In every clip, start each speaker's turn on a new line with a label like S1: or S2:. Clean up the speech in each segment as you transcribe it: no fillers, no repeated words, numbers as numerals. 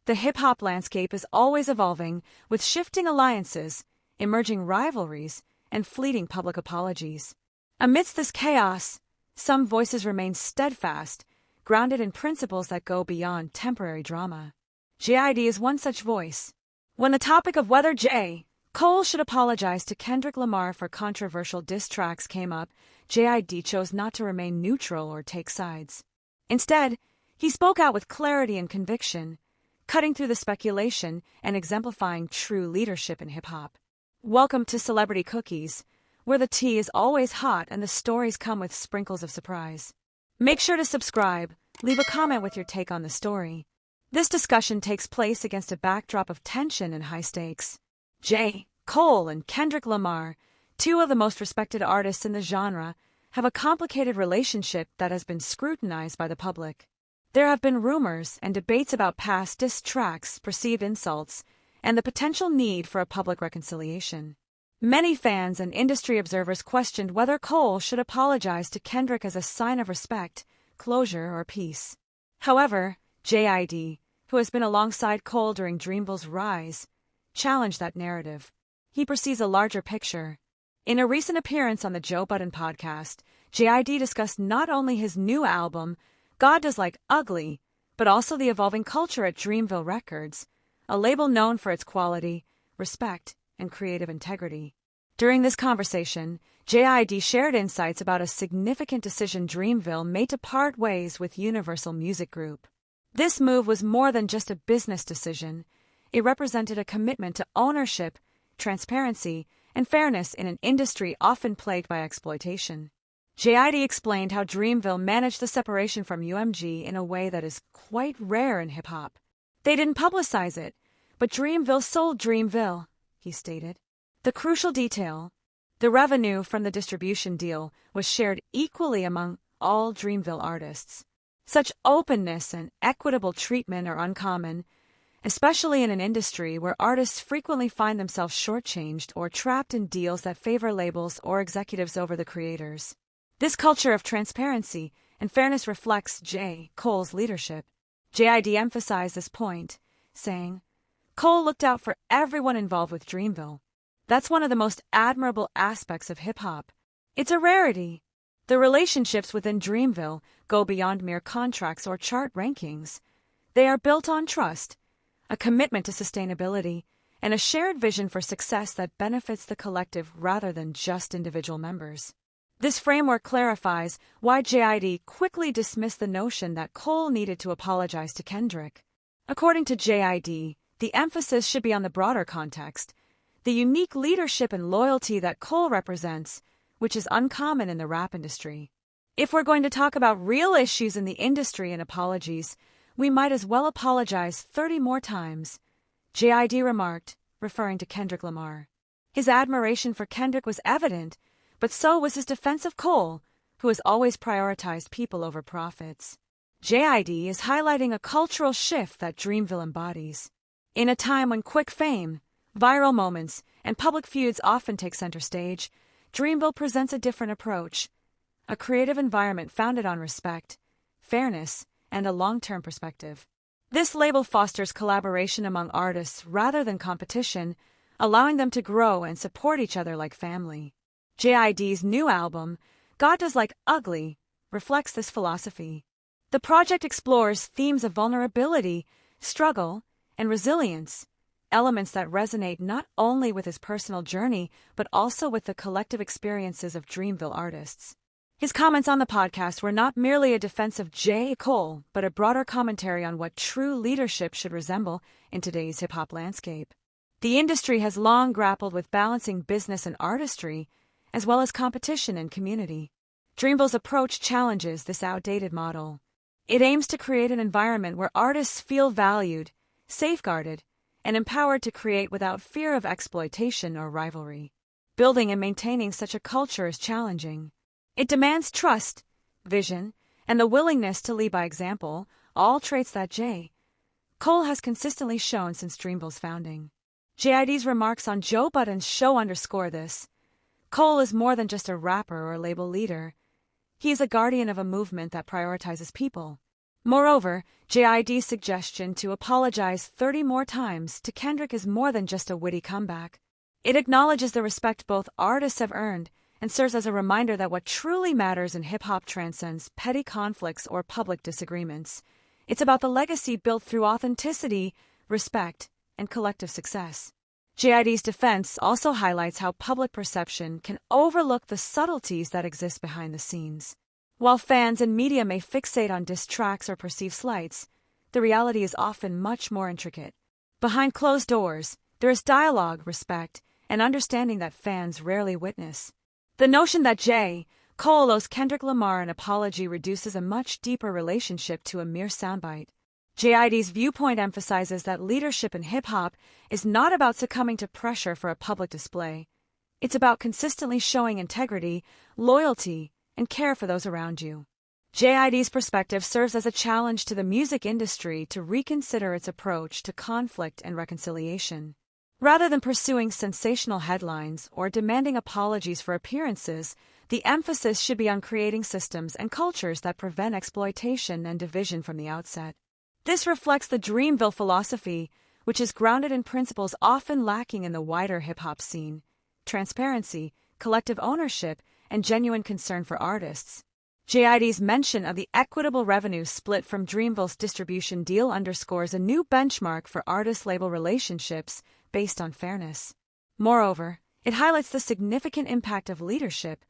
S1: The hip-hop landscape is always evolving, with shifting alliances, emerging rivalries, and fleeting public apologies. Amidst this chaos, some voices remain steadfast, grounded in principles that go beyond temporary drama. JID is one such voice. When the topic of whether J. Cole should apologize to Kendrick Lamar for controversial diss tracks came up, JID chose not to remain neutral or take sides. Instead, he spoke out with clarity and conviction, cutting through the speculation and exemplifying true leadership in hip-hop. Welcome to Celebrity Cookies, where the tea is always hot and the stories come with sprinkles of surprise. Make sure to subscribe, leave a comment with your take on the story. This discussion takes place against a backdrop of tension and high stakes. J. Cole and Kendrick Lamar, two of the most respected artists in the genre, have a complicated relationship that has been scrutinized by the public. There have been rumors and debates about past diss tracks, perceived insults, and the potential need for a public reconciliation. Many fans and industry observers questioned whether Cole should apologize to Kendrick as a sign of respect, closure, or peace. However, JID, who has been alongside Cole during Dreamville's rise, challenged that narrative. He perceives a larger picture. In a recent appearance on the Joe Budden Podcast, JID discussed not only his new album, God Does Like Ugly, but also the evolving culture at Dreamville Records, a label known for its quality, respect, and creative integrity. During this conversation, JID shared insights about a significant decision Dreamville made to part ways with Universal Music Group. This move was more than just a business decision. It represented a commitment to ownership, transparency, and fairness in an industry often plagued by exploitation. JID explained how Dreamville managed the separation from UMG in a way that is quite rare in hip-hop. They didn't publicize it, but Dreamville sold Dreamville, he stated. The crucial detail: the revenue from the distribution deal was shared equally among all Dreamville artists. Such openness and equitable treatment are uncommon, especially in an industry where artists frequently find themselves shortchanged or trapped in deals that favor labels or executives over the creators. This culture of transparency and fairness reflects J. Cole's leadership. JID emphasized this point, saying, Cole looked out for everyone involved with Dreamville. That's one of the most admirable aspects of hip-hop. It's a rarity. The relationships within Dreamville go beyond mere contracts or chart rankings. They are built on trust, a commitment to sustainability, and a shared vision for success that benefits the collective rather than just individual members. This framework clarifies why JID quickly dismissed the notion that Cole needed to apologize to Kendrick. According to JID, the emphasis should be on the broader context, the unique leadership and loyalty that Cole represents, which is uncommon in the rap industry. If we're going to talk about real issues in the industry and apologies, we might as well apologize 30 more times, JID remarked, referring to Kendrick Lamar. His admiration for Kendrick was evident, but so was his defense of Cole, who has always prioritized people over profits. JID is highlighting a cultural shift that Dreamville embodies. In a time when quick fame, viral moments, and public feuds often take center stage, Dreamville presents a different approach, a creative environment founded on respect, fairness, and a long-term perspective. This label fosters collaboration among artists rather than competition, allowing them to grow and support each other like family. JID's new album, God Does Like Ugly, reflects this philosophy. The project explores themes of vulnerability, struggle, and resilience, elements that resonate not only with his personal journey but also with the collective experiences of Dreamville artists. His comments on the podcast were not merely a defense of J. Cole, but a broader commentary on what true leadership should resemble in today's hip-hop landscape. The industry has long grappled with balancing business and artistry, as well as competition and community. Dreamville's approach challenges this outdated model. It aims to create an environment where artists feel valued, safeguarded, and empowered to create without fear of exploitation or rivalry. Building and maintaining such a culture is challenging. It demands trust, vision, and the willingness to lead by example, all traits that J. Cole has consistently shown since Dreamville's founding. JID's remarks on Joe Budden's show underscore this. Cole is more than just a rapper or label leader. He is a guardian of a movement that prioritizes people, Moreover, JID's suggestion to apologize 30 more times to Kendrick is more than just a witty comeback. It acknowledges the respect both artists have earned and serves as a reminder that what truly matters in hip-hop transcends petty conflicts or public disagreements. It's about the legacy built through authenticity, respect, and collective success. JID's defense also highlights how public perception can overlook the subtleties that exist behind the scenes. While fans and media may fixate on diss tracks or perceived slights, the reality is often much more intricate. Behind closed doors, there is dialogue, respect, and understanding that fans rarely witness. The notion that J. Cole owes Kendrick Lamar an apology reduces a much deeper relationship to a mere soundbite. JID's viewpoint emphasizes that leadership in hip-hop is not about succumbing to pressure for a public display. It's about consistently showing integrity, loyalty, and care for those around you. JID's perspective serves as a challenge to the music industry to reconsider its approach to conflict and reconciliation. Rather than pursuing sensational headlines or demanding apologies for appearances, the emphasis should be on creating systems and cultures that prevent exploitation and division from the outset. This reflects the Dreamville philosophy, which is grounded in principles often lacking in the wider hip-hop scene: transparency, collective ownership, and genuine concern for artists. JID's mention of the equitable revenue split from Dreamville's distribution deal underscores a new benchmark for artist-label relationships based on fairness. Moreover, it highlights the significant impact of leadership,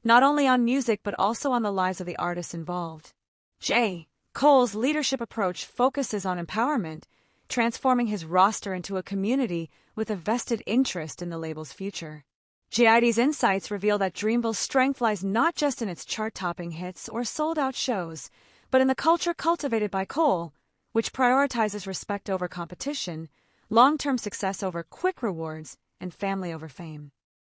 S1: not only on music but also on the lives of the artists involved. J. Cole's leadership approach focuses on empowerment, transforming his roster into a community with a vested interest in the label's future. JID's insights reveal that Dreamville's strength lies not just in its chart-topping hits or sold-out shows, but in the culture cultivated by Cole, which prioritizes respect over competition, long-term success over quick rewards, and family over fame.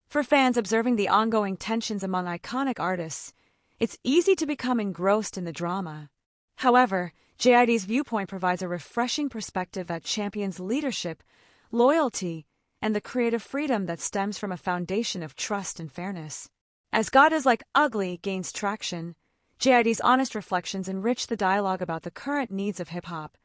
S1: For fans observing the ongoing tensions among iconic artists, it's easy to become engrossed in the drama. However, JID's viewpoint provides a refreshing perspective that champions leadership, loyalty, and the creative freedom that stems from a foundation of trust and fairness. As God Is Like Ugly gains traction, JID's honest reflections enrich the dialogue about the current needs of hip-hop,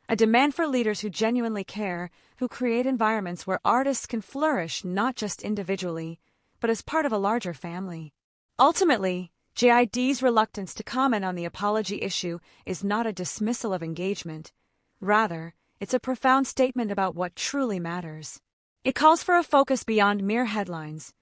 S1: a demand for leaders who genuinely care, who create environments where artists can flourish not just individually, but as part of a larger family. Ultimately, JID's reluctance to comment on the apology issue is not a dismissal of engagement. Rather, it's a profound statement about what truly matters. It calls for a focus beyond mere headlines,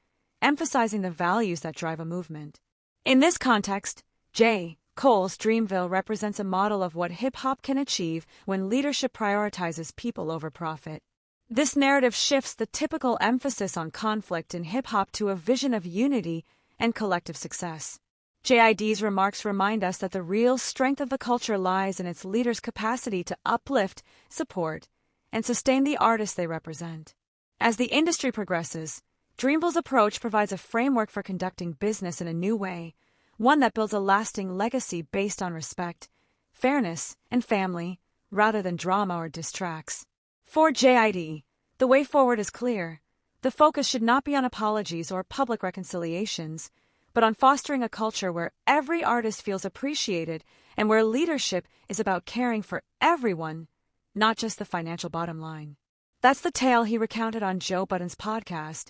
S1: emphasizing the values that drive a movement. In this context, J. Cole's Dreamville represents a model of what hip-hop can achieve when leadership prioritizes people over profit. This narrative shifts the typical emphasis on conflict in hip-hop to a vision of unity and collective success. JID's remarks remind us that the real strength of the culture lies in its leaders' capacity to uplift, support, and sustain the artists they represent. As the industry progresses, Dreamville's approach provides a framework for conducting business in a new way, one that builds a lasting legacy based on respect, fairness, and family, rather than drama or diss tracks. For JID, the way forward is clear. The focus should not be on apologies or public reconciliations, but on fostering a culture where every artist feels appreciated and where leadership is about caring for everyone, not just the financial bottom line. That's the tale he recounted on Joe Budden's podcast,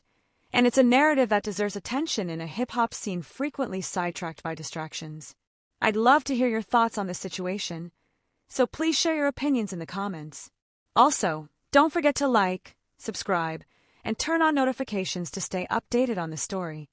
S1: and it's a narrative that deserves attention in a hip-hop scene frequently sidetracked by distractions. I'd love to hear your thoughts on this situation, so please share your opinions in the comments. Also, don't forget to like, subscribe, and turn on notifications to stay updated on the story.